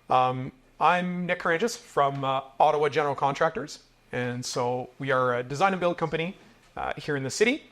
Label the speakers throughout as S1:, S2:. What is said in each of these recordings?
S1: I'm Nick Karrandjas from Ottawa General Contractors. And so we are a design and build company here in the city.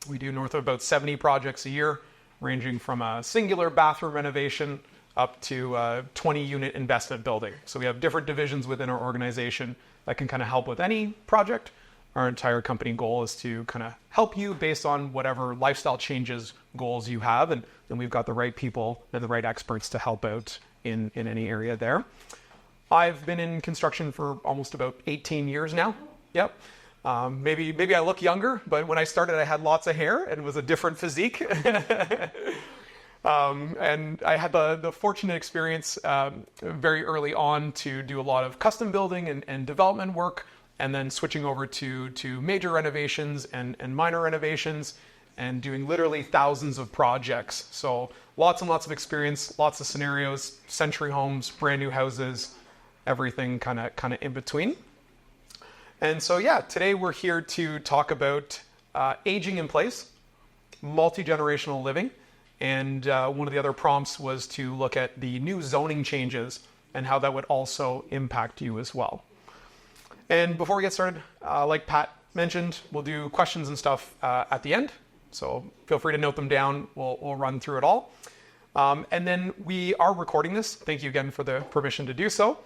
S1: We do north of about 70 projects a year, ranging from a singular bathroom renovation up to a 20-unit investment building. So we have different divisions within our organization that can kind of help with any project. Our entire company goal is to kind of help you based on whatever lifestyle changes goals you have. And then we've got the right people and the right experts to help out in any area there. I've been in construction for almost about 18 years now. Yep. Maybe I look younger, but when I started, I had lots of hair and was a different physique. And I had the fortunate experience very early on to do a lot of custom building and development work, and then switching over to major renovations and minor renovations, and doing literally thousands of projects. So lots and lots of experience, lots of scenarios, century homes, brand new houses, everything kind of in between. And so yeah, today we're here to talk about aging in place, multi-generational living, and one of the other prompts was to look at the new zoning changes and how that would also impact you as well. And before we get started, like Pat mentioned, we'll do questions and stuff at the end. So feel free to note them down. We'll run through it all. And then we are recording this. Thank you again for the permission to do so.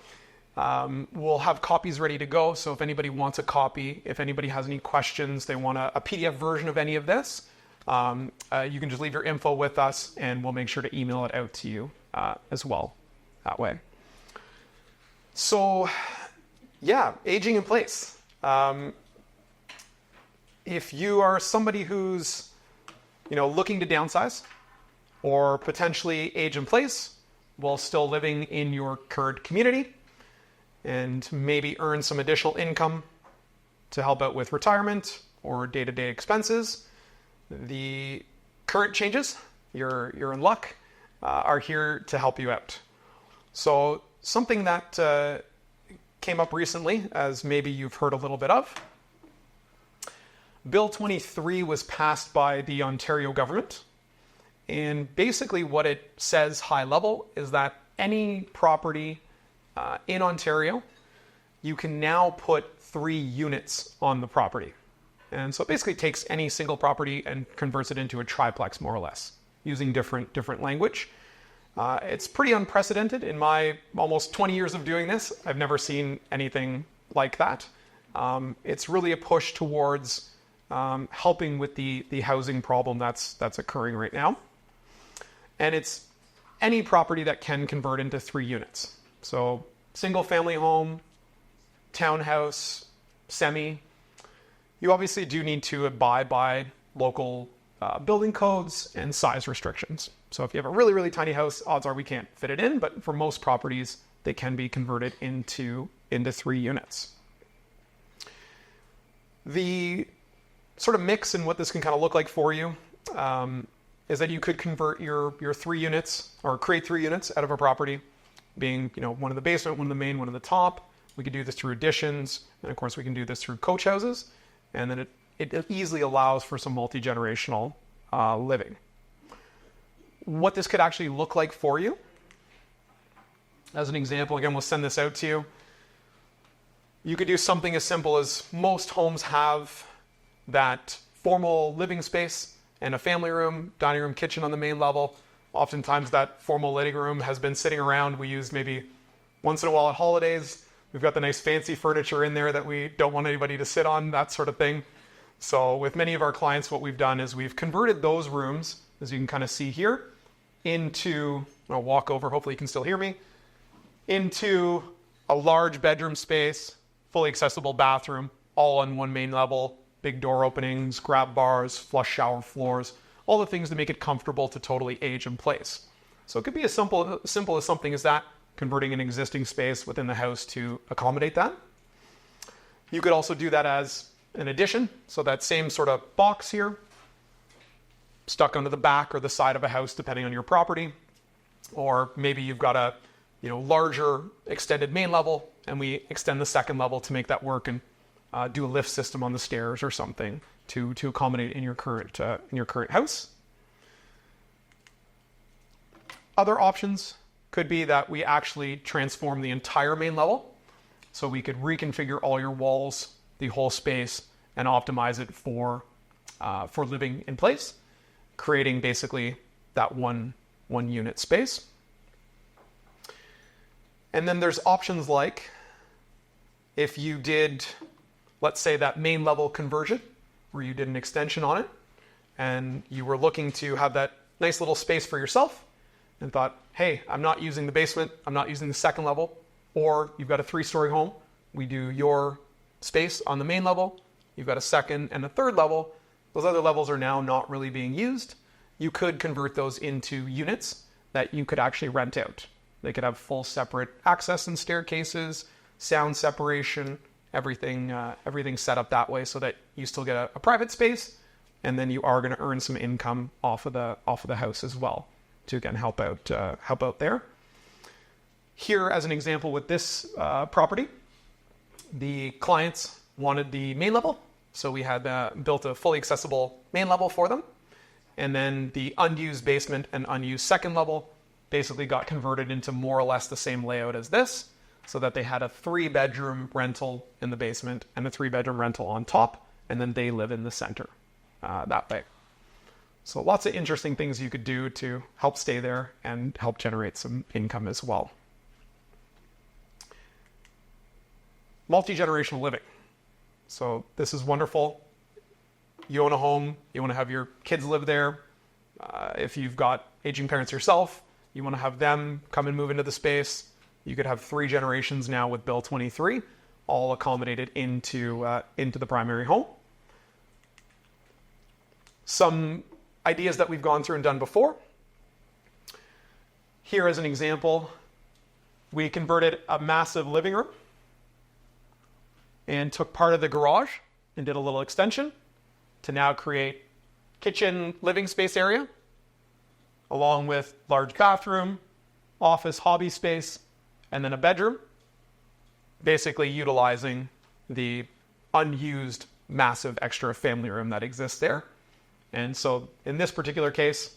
S1: We'll have copies ready to go. So if anybody wants a copy, if anybody has any questions, they want a PDF version of any of this, you can just leave your info with us and we'll make sure to email it out to you as well that way. So yeah, aging in place. If you are somebody who's looking to downsize or potentially age in place while still living in your current community and maybe earn some additional income to help out with retirement or day-to-day expenses, the current changes, you're in luck, are here to help you out. So something that came up recently, as maybe you've heard a little bit of, Bill 23 was passed by the Ontario government. And basically what it says high level is that any property in Ontario, you can now put 3 units on the property. And so it basically takes any single property and converts it into a triplex, more or less, using different language. It's pretty unprecedented in my almost 20 years of doing this. I've never seen anything like that. It's really a push towards helping with the housing problem that's occurring right now. And it's any property that can convert into 3 units. So single family home, townhouse, semi. You obviously do need to abide by local building codes and size restrictions. So if you have a really, really tiny house, odds are we can't fit it in, but for most properties, they can be converted into 3 units. The sort of mix and what this can kind of look like for you is that you could convert your 3 units or create 3 units out of a property, being one in the basement, one in the main, one in the top. We could do this through additions, and of course we can do this through coach houses, and then it easily allows for some multi-generational living. What this could actually look like for you, as an example, again, we'll send this out to you. You could do something as simple as most homes have that formal living space and a family room, dining room, kitchen on the main level. Oftentimes that formal living room has been sitting around. We use maybe once in a while at holidays. We've got the nice fancy furniture in there that we don't want anybody to sit on, that sort of thing. So with many of our clients, what we've done is we've converted those rooms, as you can kind of see here, into, I'll walk over, hopefully you can still hear me, into a large bedroom space, fully accessible bathroom, all on one main level, big door openings, grab bars, flush shower floors, all the things to make it comfortable to totally age in place. So it could be as simple as something as that, converting an existing space within the house to accommodate that. You could also do that as an addition. So that same sort of box here, stuck onto the back or the side of a house, depending on your property. Or maybe you've got a larger extended main level, and we extend the second level to make that work and do a lift system on the stairs or something to accommodate in your current house. Other options Could be that we actually transform the entire main level. So we could reconfigure all your walls, the whole space, and optimize it for living in place, creating basically that one unit space. And then there's options like if you did, let's say, that main level conversion where you did an extension on it and you were looking to have that nice little space for yourself and thought, hey, I'm not using the basement, I'm not using the second level, or you've got a 3-story home, we do your space on the main level, you've got a second and a third level, those other levels are now not really being used. You could convert those into units that you could actually rent out. They could have full separate access and staircases, sound separation, everything set up that way so that you still get a private space, and then you are going to earn some income off of the house as well to again help out there. Here, as an example with this property, the clients wanted the main level, so we had built a fully accessible main level for them, and then the unused basement and unused second level basically got converted into more or less the same layout as this, so that they had a 3-bedroom rental in the basement and a 3-bedroom rental on top, and then they live in the center that way. So lots of interesting things you could do to help stay there and help generate some income as well. Multi-generational living. So this is wonderful. You own a home, you want to have your kids live there. If you've got aging parents yourself, you want to have them come and move into the space. You could have 3 generations now with Bill 23, all accommodated into the primary home. Some ideas that we've gone through and done before. Here as an example, we converted a massive living room and took part of the garage and did a little extension to now create kitchen living space area, along with large bathroom, office, hobby space, and then a bedroom, basically utilizing the unused massive extra family room that exists there. And so in this particular case,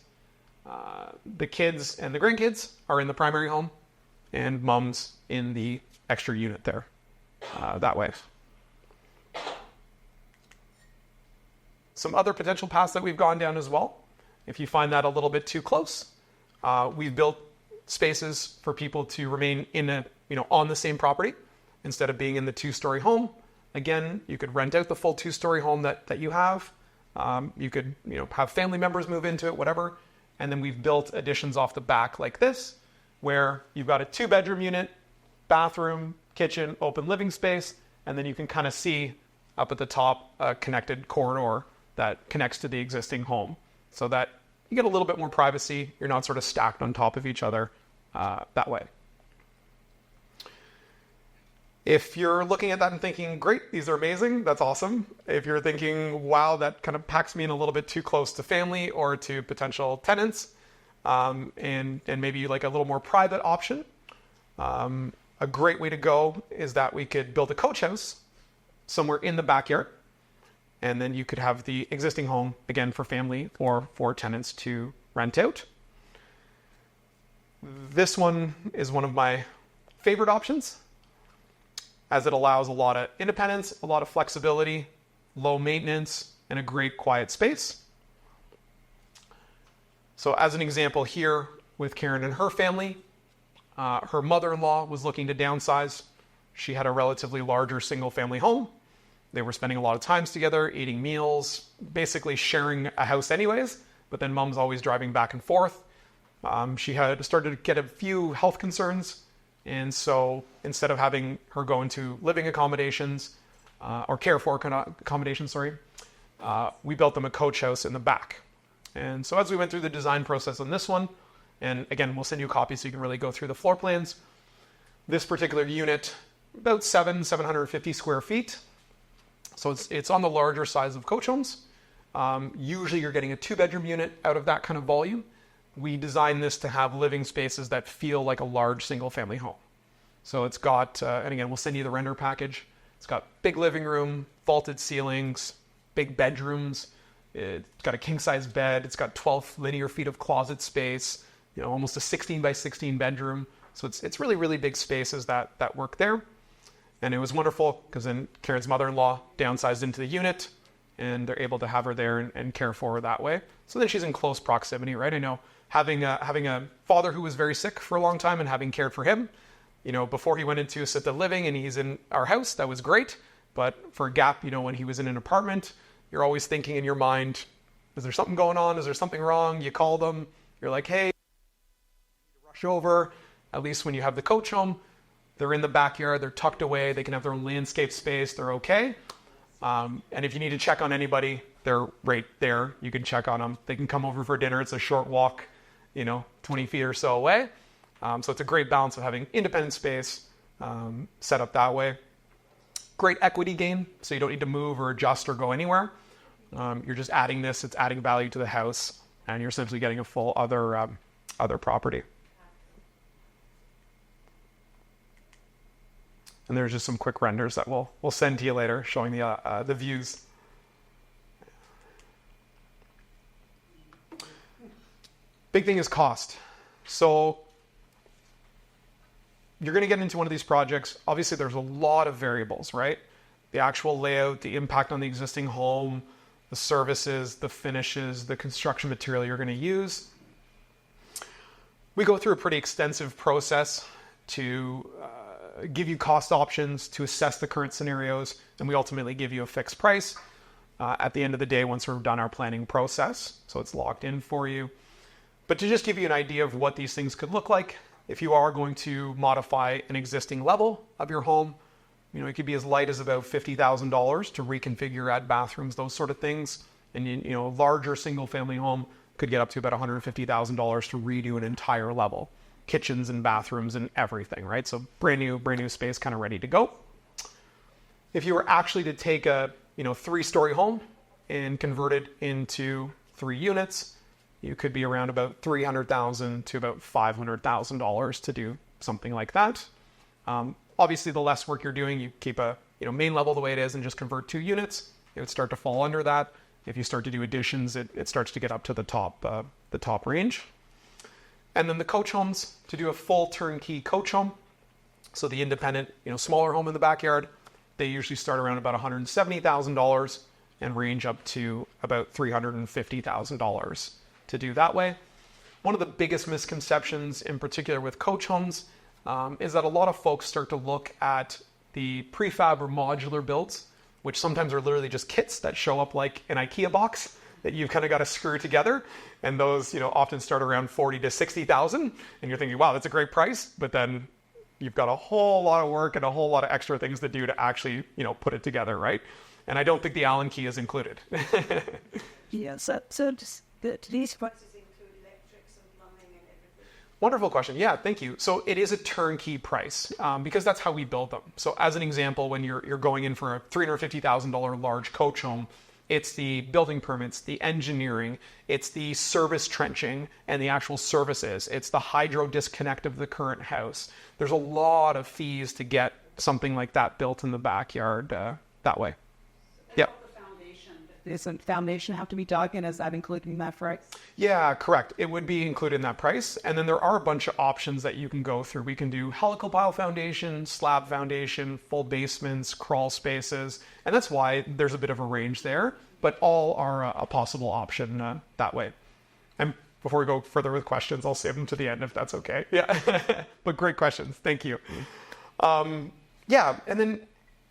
S1: the kids and the grandkids are in the primary home and mom's in the extra unit there that way. Some other potential paths that we've gone down as well. If you find that a little bit too close, we've built spaces for people to remain on the same property instead of being in the 2-story home. Again, you could rent out the full 2-story home that you have. You could have family members move into it, whatever. And then we've built additions off the back like this, where you've got a 2-bedroom unit, bathroom, kitchen, open living space, and then you can kind of see up at the top a connected corridor that connects to the existing home, so that you get a little bit more privacy. You're not sort of stacked on top of each other that way. If you're looking at that and thinking, great, these are amazing, that's awesome. If you're thinking, wow, that kind of packs me in a little bit too close to family or to potential tenants, and maybe you like a little more private option, a great way to go is that we could build a coach house somewhere in the backyard, and then you could have the existing home, again, for family or for tenants to rent out. This one is one of my favorite options, as it allows a lot of independence, a lot of flexibility, low maintenance, and a great quiet space. So as an example here with Karen and her family, her mother-in-law was looking to downsize. She had a relatively larger single-family home. They were spending a lot of times together, eating meals, basically sharing a house anyways, but then mom's always driving back and forth. She had started to get a few health concerns, and so instead of having her go into living accommodations, or care for accommodations, we built them a coach house in the back. And so as we went through the design process on this one, and again, we'll send you a copy so you can really go through the floor plans. This particular unit, about 750 square feet. So it's on the larger size of coach homes. Usually you're getting a 2-bedroom unit out of that kind of volume. We designed this to have living spaces that feel like a large single family home. So it's got, and again, we'll send you the render package. It's got big living room, vaulted ceilings, big bedrooms. It's got a king size bed. It's got 12 linear feet of closet space, almost a 16 by 16 bedroom. So it's really, really big spaces that work there. And it was wonderful because then Karen's mother-in-law downsized into the unit, and they're able to have her there and care for her that way. So then she's in close proximity, right? I know having a father who was very sick for a long time and having cared for him, before he went into assisted living and he's in our house, that was great. But for a gap, when he was in an apartment, you're always thinking in your mind, is there something going on? Is there something wrong? You call them, you're like, hey, rush over. At least when you have the coach home, they're in the backyard, they're tucked away, they can have their own landscape space, they're okay. And if you need to check on anybody, they're right there. You can check on them. They can come over for dinner. It's a short walk, 20 feet or so away. So it's a great balance of having independent space set up that way. Great equity gain, so you don't need to move or adjust or go anywhere. You're just adding this, it's adding value to the house, and you're essentially getting a full other property. And there's just some quick renders that we'll send to you later, showing the views. Big thing is cost. So you're going to get into one of these projects. Obviously, there's a lot of variables, right? The actual layout, the impact on the existing home, the services, the finishes, the construction material you're going to use. We go through a pretty extensive process to give you cost options, to assess the current scenarios, and we ultimately give you a fixed price at the end of the day once we've done our planning process. So it's locked in for you. But to just give you an idea of what these things could look like, if you are going to modify an existing level of your home, it could be as light as about $50,000 to reconfigure, add bathrooms, those sort of things. And a larger single family home could get up to about $150,000 to redo an entire level. Kitchens and bathrooms and everything, right? So brand new space, kind of ready to go. If you were actually to take a 3-story home and convert it into 3 units, you could be around about $300,000 to about $500,000 to do something like that. Obviously, the less work you're doing, you keep a main level the way it is and just convert 2 units. It would start to fall under that. If you start to do additions, it starts to get up to the top range. And then the coach homes, to do a full turnkey coach home, so the independent, smaller home in the backyard, they usually start around about $170,000 and range up to about $350,000 to do that way. One of the biggest misconceptions, in particular with coach homes, is that a lot of folks start to look at the prefab or modular builds, which sometimes are literally just kits that show up like an IKEA box that you've kind of got to screw together. And those, often start around $40,000 to $60,000. And you're thinking, wow, that's a great price. But then you've got a whole lot of work and a whole lot of extra things to do to actually, put it together, right? And I don't think the Allen key is included.
S2: Yeah, so do these prices include electrics and plumbing and everything?
S1: Wonderful question. Yeah, thank you. So it is a turnkey price because that's how we build them. So as an example, when you're going in for a $350,000 large coach home, it's the building permits, the engineering, it's the service trenching and the actual services. It's the hydro disconnect of the current house. There's a lot of fees to get something like that built in the backyard that way. Yeah.
S2: Does the foundation have to be dug in? Is that included in that price?
S1: Yeah, correct. It would be included in that price. And then there are a bunch of options that you can go through. We can do helical pile foundation, slab foundation, full basements, crawl spaces. And that's why there's a bit of a range there. But all are a possible option that way. And before we go further with questions, I'll save them to the end if that's okay. Yeah, but great questions. Thank you. Yeah, and then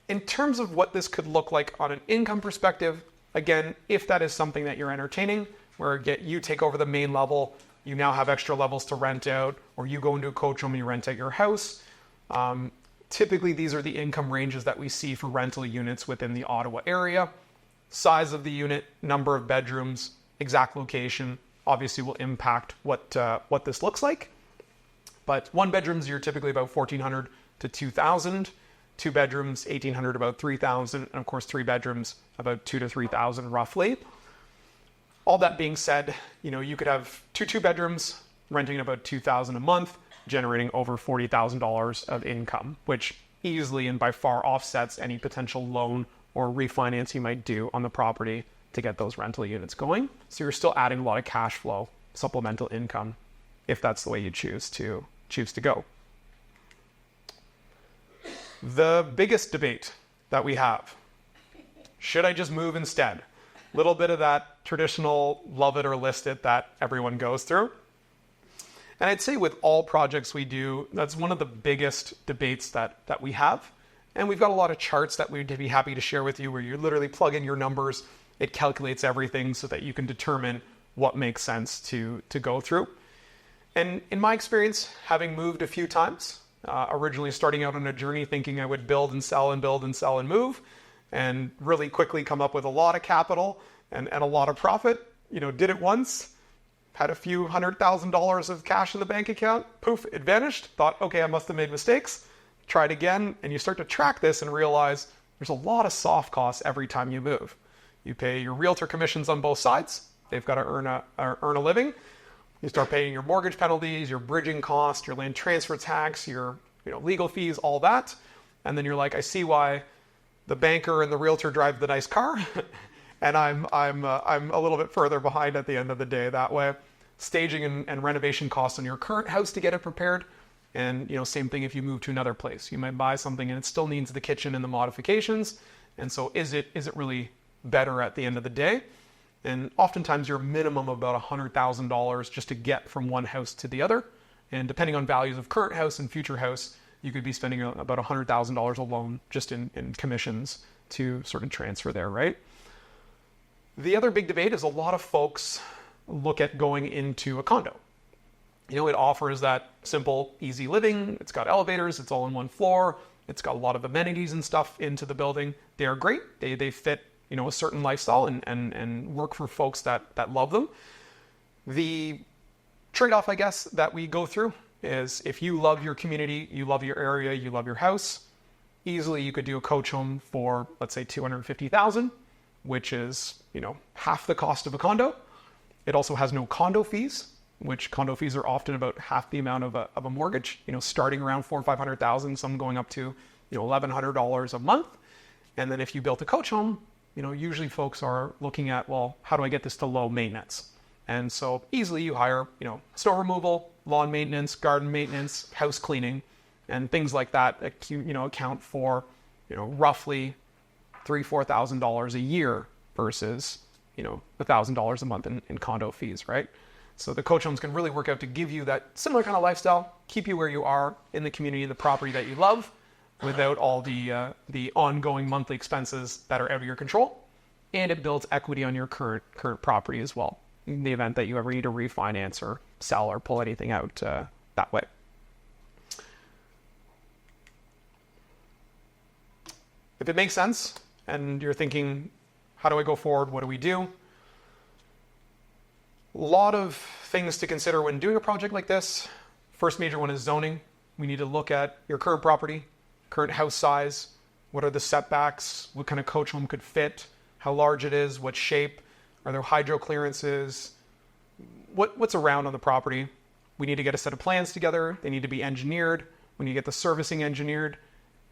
S1: in terms of what this could look like on an income perspective, again, if that is something that you're entertaining, where you take over the main level, you now have extra levels to rent out, or you go into a coach home and you rent out your house. Typically, these are the income ranges that we see for rental units within the Ottawa area. Size of the unit, number of bedrooms, exact location, obviously will impact what this looks like. But 1 bedrooms, you're typically about $1,400 to $2,000. 2 bedrooms, $1,800, about $3,000, and of course 3 bedrooms, about $2,000 to $3,000 roughly. All that being said, you could have 2 bedrooms renting about $2,000 a month, generating over $40,000 of income, which easily and by far offsets any potential loan or refinance you might do on the property to get those rental units going. So you're still adding a lot of cash flow, supplemental income if that's the way you choose to go. The biggest debate that we have, should I just move instead? Little bit of that traditional love it or list it that everyone goes through. And I'd say with all projects we do, that's one of the biggest debates that we have. And we've got a lot of charts that we'd be happy to share with you where you literally plug in your numbers. It calculates everything so that you can determine what makes sense to go through. And in my experience, having moved a few times, originally starting out on a journey thinking I would build and sell and move, and really quickly come up with a lot of capital and a lot of profit, did it once, had a few $100,000 of cash in the bank account, poof, it vanished, thought, okay, I must have made mistakes, tried again, and you start to track this and realize there's a lot of soft costs every time you move. You pay your realtor commissions on both sides. They've got to earn a living. You start paying your mortgage penalties, your bridging cost, your land transfer tax, your legal fees, all that. And then you're like, I see why the banker and the realtor drive the nice car, and I'm a little bit further behind at the end of the day that way. Staging and renovation costs on your current house to get it prepared. And same thing if you move to another place. You might buy something and it still needs the kitchen and the modifications. And so is it really better at the end of the day? And oftentimes you're minimum of about $100,000 just to get from one house to the other. And depending on values of current house and future house, you could be spending about $100,000 alone just in commissions to sort of transfer there, right? The other big debate is a lot of folks look at going into a condo. It offers that simple, easy living. It's got elevators. It's all in one floor. It's got a lot of amenities and stuff into the building. They are great. They fit, a certain lifestyle and work for folks that love them. The trade-off, I guess, that we go through is if you love your community, you love your area, you love your house, easily you could do a coach home for, let's say, $250,000, which is, half the cost of a condo. It also has no condo fees, which condo fees are often about half the amount of a mortgage, starting around $400,000 or $500,000, some going up to, $1,100 a month. And then if you built a coach home, usually folks are looking at, well, how do I get this to low maintenance? And so easily you hire, snow removal, lawn maintenance, garden maintenance, house cleaning, and things like that, account for, roughly $3,000-$4,000 a year versus, $1,000 a month in condo fees, right? So the coach homes can really work out to give you that similar kind of lifestyle, keep you where you are in the community, the property that you love, without all the ongoing monthly expenses that are out of your control. And it builds equity on your current property as well, in the event that you ever need to refinance or sell or pull anything out that way. If it makes sense and you're thinking, how do I go forward? What do we do? A lot of things to consider when doing a project like this. First major one is zoning. We need to look at your current property, current house size, what are the setbacks, what kind of coach home could fit, how large it is, what shape, are there hydro clearances, what's around on the property. We need to get a set of plans together. They need to be engineered. We need to get the servicing engineered,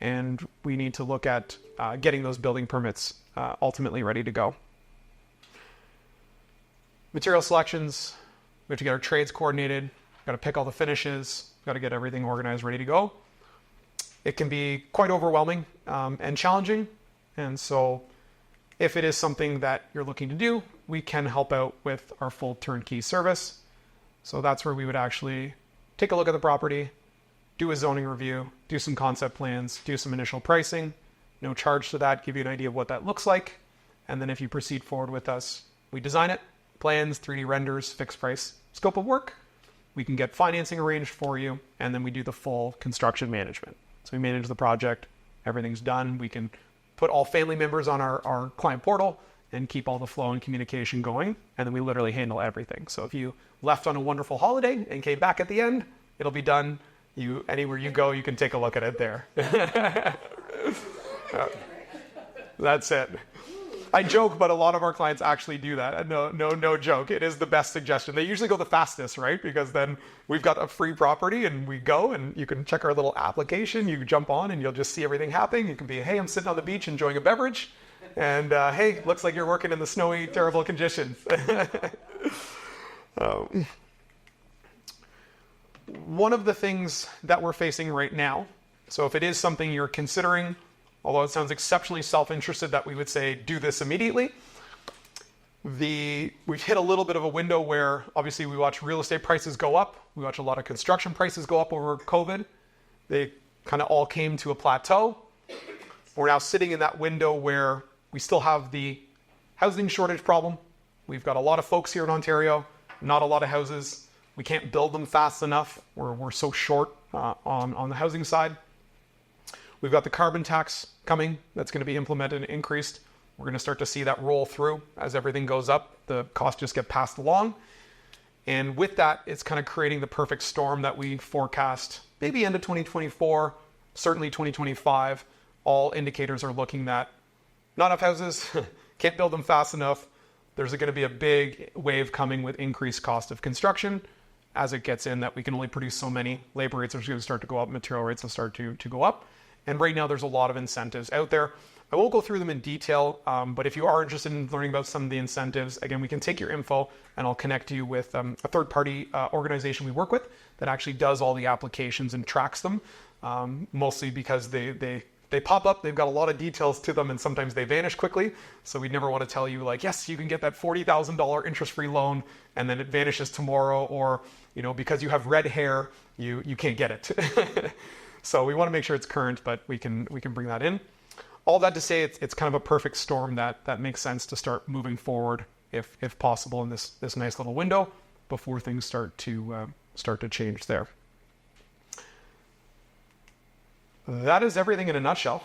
S1: and we need to look at getting those building permits ultimately ready to go. Material selections, we have to get our trades coordinated, got to pick all the finishes, got to get everything organized, ready to go. It can be quite overwhelming and challenging. And so if it is something that you're looking to do, we can help out with our full turnkey service. So that's where we would actually take a look at the property, do a zoning review, do some concept plans, do some initial pricing, no charge to that, give you an idea of what that looks like. And then if you proceed forward with us, we design it, plans, 3D renders, fixed price, scope of work. We can get financing arranged for you, and then we do the full construction management. So we manage the project, everything's done. We can put all family members on our client portal and keep all the flow and communication going, and then we literally handle everything. So if you left on a wonderful holiday and came back at the end, it'll be done. Anywhere you go, you can take a look at it there. That's it. I joke, but a lot of our clients actually do that. No joke. It is the best suggestion. They usually go the fastest, right? Because then we've got a free property and we go and you can check our little application. You jump on and you'll just see everything happening. You can be, hey, I'm sitting on the beach enjoying a beverage. And hey, looks like you're working in the snowy, terrible conditions. one of the things that we're facing right now, so if it is something you're considering, although it sounds exceptionally self-interested that we would say do this immediately, we've hit a little bit of a window where obviously we watch real estate prices go up. We watch a lot of construction prices go up over COVID. They kind of all came to a plateau. We're now sitting in that window where we still have the housing shortage problem. We've got a lot of folks here in Ontario, not a lot of houses. We can't build them fast enough. We're so short on the housing side. We've got the carbon tax coming that's going to be implemented and increased. We're going to start to see that roll through as everything goes up. The costs just get passed along. And with that, it's kind of creating the perfect storm that we forecast maybe end of 2024, certainly 2025. All indicators are looking that not enough houses, can't build them fast enough. There's going to be a big wave coming with increased cost of construction as it gets in that we can only produce so many. Labor rates are going to start to go up, material rates will start to go up. And right now there's a lot of incentives out there. I won't go through them in detail, but if you are interested in learning about some of the incentives, again, we can take your info and I'll connect you with a third-party organization we work with that actually does all the applications and tracks them, mostly because they pop up, they've got a lot of details to them, and sometimes they vanish quickly. So we'd never want to tell you like, yes, you can get that $40,000 interest-free loan, and then it vanishes tomorrow, or because you have red hair, you can't get it. So we want to make sure it's current, but we can bring that in. All that to say, it's kind of a perfect storm that makes sense to start moving forward, if possible, in this nice little window before things start to change there. That is everything in a nutshell.